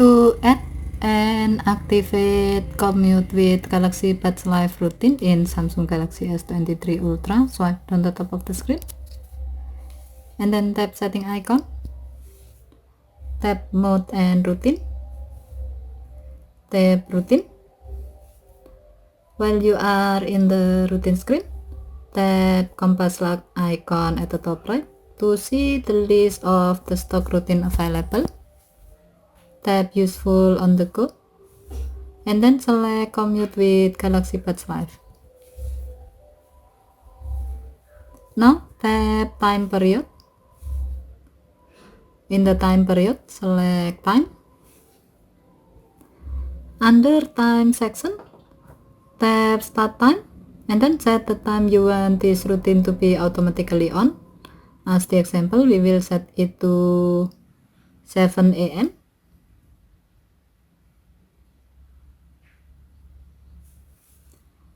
To add and activate commute with Galaxy Buds Live routine in Samsung Galaxy S23 Ultra, swipe down the top of the screen and then tap setting icon, tap mode and routine, tap routine. While you are in the routine screen, tap compass lock icon at the top right to see the list of the stock routine available. Tap useful on the go and then select commute with Galaxy Buds Live. Now tap time period. In the time period, select time. Under time section, tap start time and then set the time you want this routine to be automatically on. As the example, we will set it to 7 AM.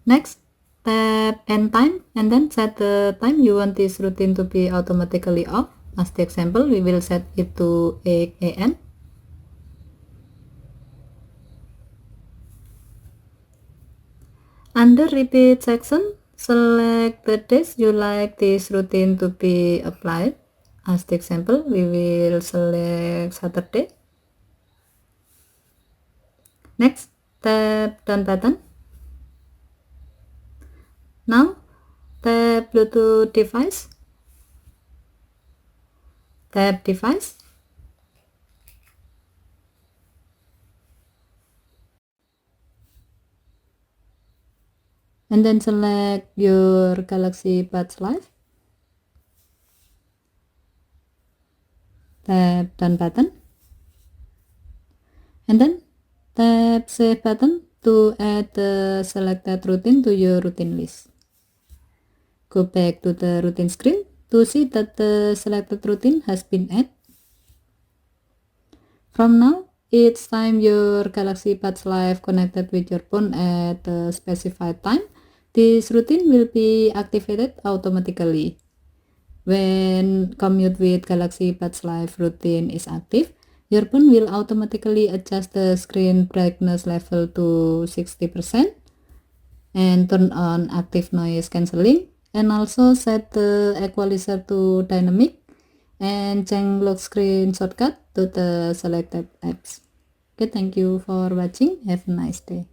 Next, tap end time and then set the time you want this routine to be automatically off. As the example, we will set it to 8 AM. Under repeat section, select the days you like this routine to be applied. As the example, we will select Saturday. Next, tap done button. Now, tap Bluetooth device. Tap device. And then select your Galaxy Buds Live. Tap done button. And then tap save button to add the selected routine to your routine list. Go back to the routine screen to see that the selected routine has been added. From now, each time your Galaxy Buds Live connected with your phone at the specified time, this routine will be activated automatically. When commute with Galaxy Buds Live routine is active, your phone will automatically adjust the screen brightness level to 60% and turn on active noise cancelling, and also set the equalizer to dynamic and change lock screen shortcut to the selected apps. Okay, thank you for watching. Have a nice day.